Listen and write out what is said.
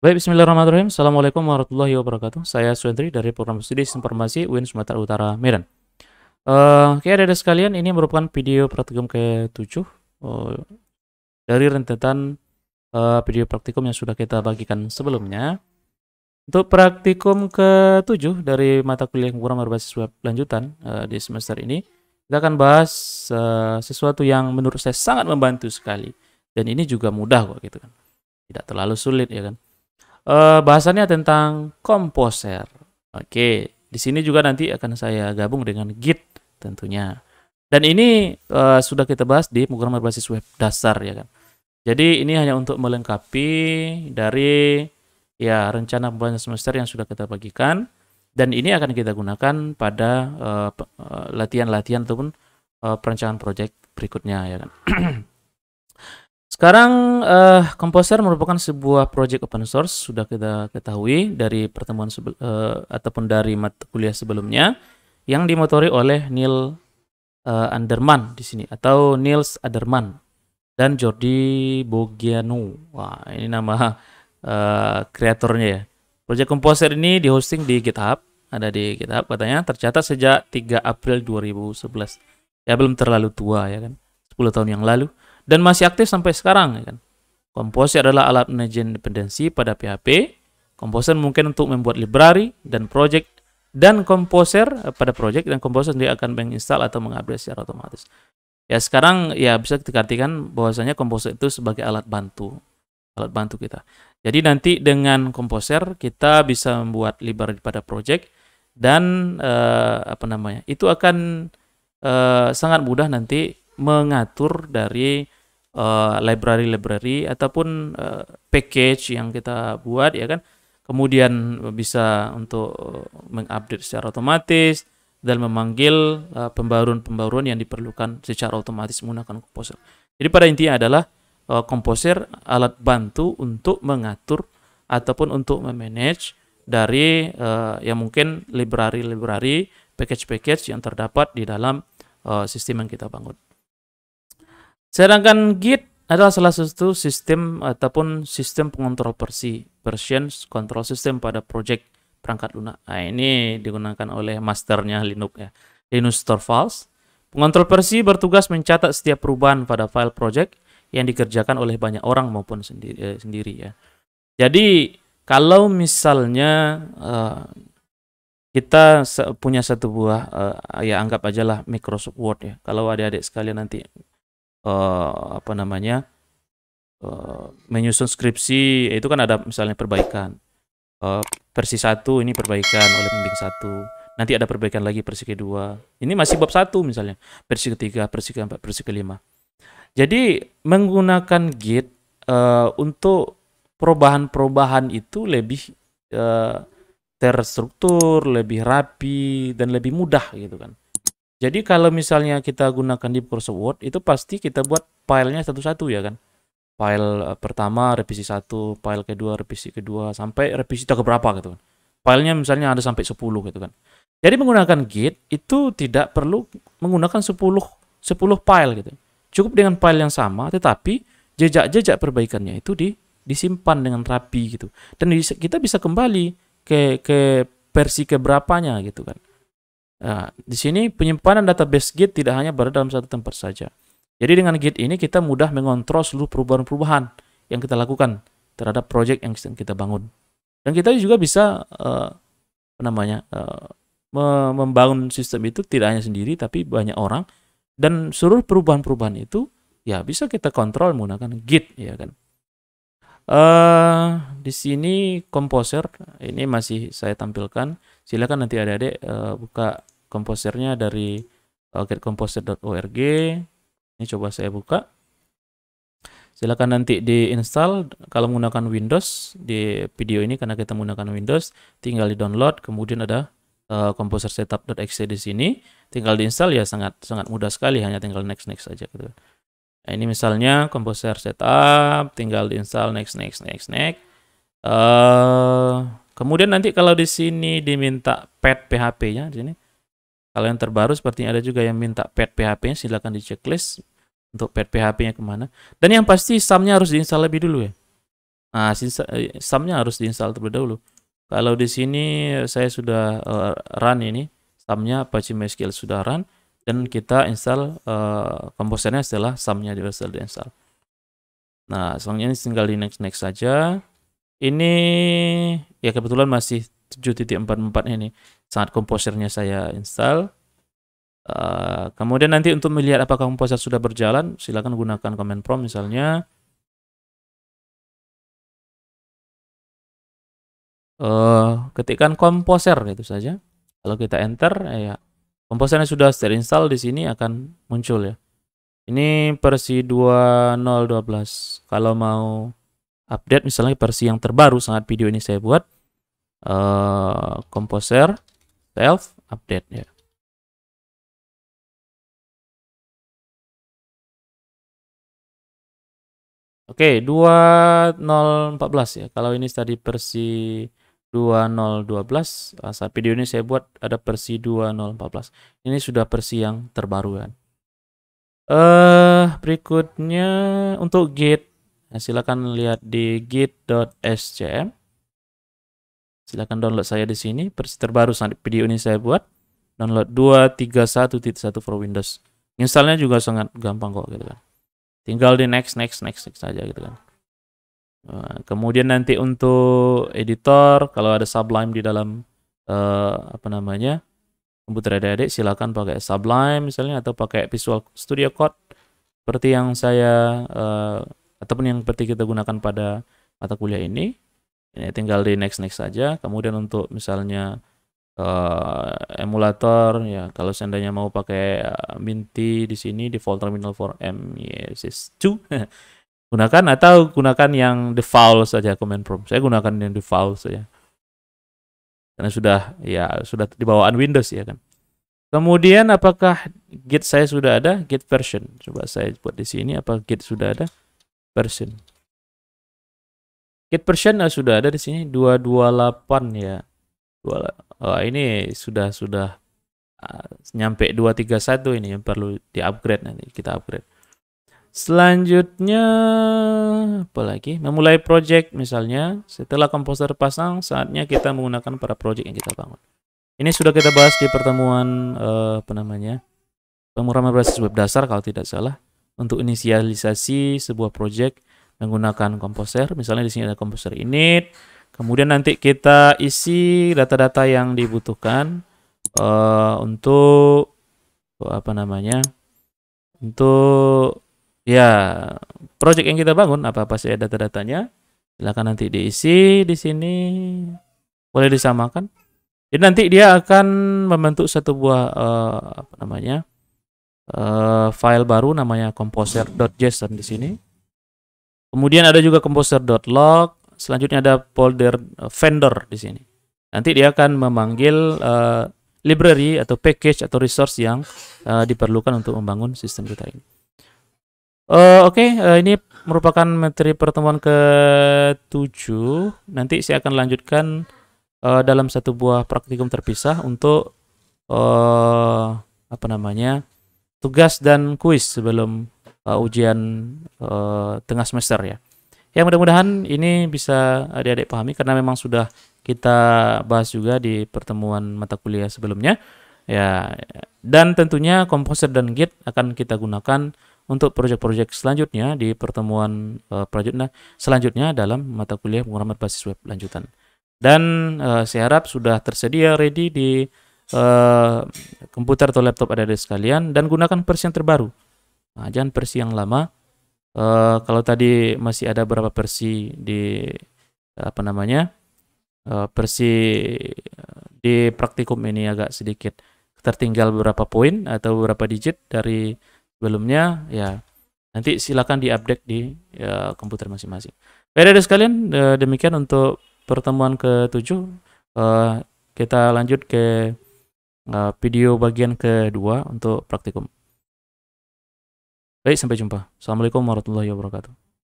Baik, bismillahirrahmanirrahim. Assalamualaikum warahmatullahi wabarakatuh. Saya Suendri dari Program Studi Informasi UIN Sumatera Utara, Medan. Oke, adik-adik sekalian, ini merupakan video praktikum ke-7 dari rentetan video praktikum yang sudah kita bagikan sebelumnya. Untuk praktikum ke-7 dari mata kuliah kurang berbasis web lanjutan di semester ini, kita akan bahas sesuatu yang menurut saya sangat membantu sekali. Dan ini juga mudah kok gitu kan. Tidak terlalu sulit ya kan. Bahasannya tentang Composer. Oke, di sini juga nanti akan saya gabung dengan Git tentunya. Dan ini sudah kita bahas di program berbasis web dasar ya kan. Jadi ini hanya untuk melengkapi dari ya rencana pembahasan semester yang sudah kita bagikan, dan ini akan kita gunakan pada latihan-latihan ataupun perencanaan proyek berikutnya ya kan. Sekarang Composer merupakan sebuah proyek open source, sudah kita ketahui dari pertemuan ataupun dari mata kuliah sebelumnya, yang dimotori oleh Neil Anderman di sini, atau Niels Anderman dan Jordi Bogiano. Wah, ini nama kreatornya ya. Proyek Composer ini dihosting di GitHub, ada di GitHub katanya, tercatat sejak 3 April 2011. Ya belum terlalu tua ya kan, 10 tahun yang lalu. Dan masih aktif sampai sekarang ya kan. Composer adalah alat manajemen dependensi pada PHP. Composer mungkin untuk membuat library dan project, dan Composer pada project, dan Composer sendiri akan menginstal atau mengupdate secara otomatis. Ya sekarang ya bisa kita artikan bahwasanya Composer itu sebagai alat bantu kita. Jadi nanti dengan Composer kita bisa membuat library pada project, dan itu akan sangat mudah nanti mengatur dari library ataupun package yang kita buat ya kan. Kemudian bisa untuk mengupdate secara otomatis dan memanggil pembaruan-pembaruan yang diperlukan secara otomatis menggunakan Composer. Jadi pada intinya adalah Composer alat bantu untuk mengatur ataupun untuk memanage dari yang mungkin library package-package yang terdapat di dalam sistem yang kita bangun. Sedangkan Git adalah salah satu sistem ataupun sistem pengontrol version control system pada project perangkat lunak. Nah, ini digunakan oleh masternya Linux ya, Linus Torvalds. Pengontrol versi bertugas mencatat setiap perubahan pada file project yang dikerjakan oleh banyak orang maupun sendiri ya. Jadi kalau misalnya kita punya satu buah ya anggap aja lah Microsoft Word ya. Kalau adik-adik sekalian nanti menyusun skripsi, itu kan ada misalnya perbaikan versi 1 ini perbaikan oleh pembimbing 1, nanti ada perbaikan lagi versi kedua, ini masih bab 1 misalnya, versi ketiga, versi keempat, versi kelima. Jadi menggunakan Git untuk perubahan-perubahan itu lebih terstruktur, lebih rapi, dan lebih mudah gitu kan. Jadi kalau misalnya kita gunakan di Microsoft Word, itu pasti kita buat filenya satu-satu ya kan. File pertama revisi 1, file kedua revisi kedua, sampai revisi ke berapa gitu kan. Filenya misalnya ada sampai 10 gitu kan. Jadi menggunakan Git itu tidak perlu menggunakan 10 file gitu. Cukup dengan file yang sama, tetapi jejak-jejak perbaikannya itu disimpan dengan rapi gitu. Dan kita bisa kembali ke versi keberapanya gitu kan. Nah, di sini penyimpanan database Git tidak hanya berada dalam satu tempat saja. Jadi dengan Git ini kita mudah mengontrol seluruh perubahan-perubahan yang kita lakukan terhadap proyek yang kita bangun. Dan kita juga bisa membangun sistem itu tidak hanya sendiri, tapi banyak orang. Dan seluruh perubahan-perubahan itu ya bisa kita kontrol menggunakan Git ya kan. Di sini Composer ini masih saya tampilkan. Silakan nanti adik-adik buka Composernya dari getcomposer.org. Ini coba saya buka. Silakan nanti diinstal kalau menggunakan Windows di video ini, karena kita menggunakan Windows, tinggal di-download, kemudian ada Composer setup.exe di sini. Tinggal diinstal ya, sangat mudah sekali, hanya tinggal next saja gitu. Nah, ini misalnya Composer setup, tinggal diinstal next. Kemudian nanti kalau di sini diminta path PHP-nya di sini. Kalau yang terbaru sepertinya ada juga yang minta path PHP-nya, silakan di checklist untuk path PHP-nya kemana. Dan yang pasti SAM-nya harus diinstal lebih dulu ya. Nah, sumnya harus diinstal terlebih dahulu. Kalau di sini saya sudah run ini, sumnya Apache MySQL sudah run, dan kita install komposernya setelah sumnya diinstal. Nah, selanjutnya tinggal di next saja. Ini ya kebetulan masih 7.44 ini, saat komposernya saya install. Kemudian nanti untuk melihat apakah komposer sudah berjalan, silakan gunakan command prompt misalnya. Ketikkan komposer itu saja. Kalau kita enter, ya komposernya sudah terinstall di sini akan muncul ya. Ini versi 2012. Kalau mau update misalnya versi yang terbaru saat video ini saya buat, komposer self update ya. Oke, 2014 ya. Kalau ini tadi versi 2012, saat video ini saya buat ada versi 2014. Ini sudah versi yang terbaru kan. Berikutnya untuk Git. Nah, silakan lihat di git.scm. Silakan download saya di sini. Versi terbaru saat video ini saya buat. Download 231.1 for Windows. Installnya juga sangat gampang kok gitu kan. Tinggal di next saja gitu kan. Kemudian nanti untuk editor, kalau ada Sublime di dalam komputer adik-adik, silakan pakai Sublime misalnya atau pakai Visual Studio Code seperti yang saya ataupun yang seperti kita gunakan pada mata kuliah ini. Ini tinggal di next saja. Kemudian untuk misalnya emulator ya, kalau seandainya mau pakai Minty di sini default terminal for MySQL2 gunakan, atau gunakan yang default saja command prompt. Saya gunakan yang default saja karena sudah di bawaan Windows ya kan. Kemudian apakah Git saya sudah ada? Git version. Coba saya buat di sini, apa Git sudah ada version. Git version sudah ada di sini 228 ya. Ini sudah nyampe 231 ini yang perlu di-upgrade, nanti kita upgrade. Selanjutnya apa lagi? Memulai project misalnya. Setelah komposer pasang, saatnya kita menggunakan para project yang kita bangun. Ini sudah kita bahas di pertemuan pemrograman berbasis web dasar kalau tidak salah. Untuk inisialisasi sebuah project menggunakan komposer. Misalnya di sini ada komposer init. Kemudian nanti kita isi data-data yang dibutuhkan untuk untuk ya project yang kita bangun, apa saja data-datanya. Silakan nanti diisi di sini, boleh disamakan. Jadi nanti dia akan membentuk satu buah file baru namanya composer.json di sini. Kemudian ada juga composer.log. Selanjutnya ada folder vendor di sini. Nanti dia akan memanggil library atau package atau resource yang diperlukan untuk membangun sistem kita ini. Ini merupakan materi pertemuan ke-7. Nanti saya akan lanjutkan dalam satu buah praktikum terpisah untuk tugas dan kuis sebelum ujian tengah semester ya. Ya, mudah-mudahan ini bisa adik-adik pahami karena memang sudah kita bahas juga di pertemuan mata kuliah sebelumnya. Ya, dan tentunya Composer dan Git akan kita gunakan untuk proyek-proyek selanjutnya di pertemuan selanjutnya dalam mata kuliah pemrograman berbasis web lanjutan. Dan saya harap sudah tersedia ready di komputer atau laptop adik-adik sekalian, dan gunakan versi yang terbaru. Nah, jangan versi yang lama. Kalau tadi masih ada beberapa versi di versi di praktikum ini agak sedikit tertinggal beberapa poin atau beberapa digit dari sebelumnya, ya nanti silakan diupdate di komputer masing-masing. Baik adik sekalian, demikian untuk pertemuan ke-7. Kita lanjut ke video bagian kedua untuk praktikum. Baik, sampai jumpa. Assalamualaikum warahmatullahi wabarakatuh.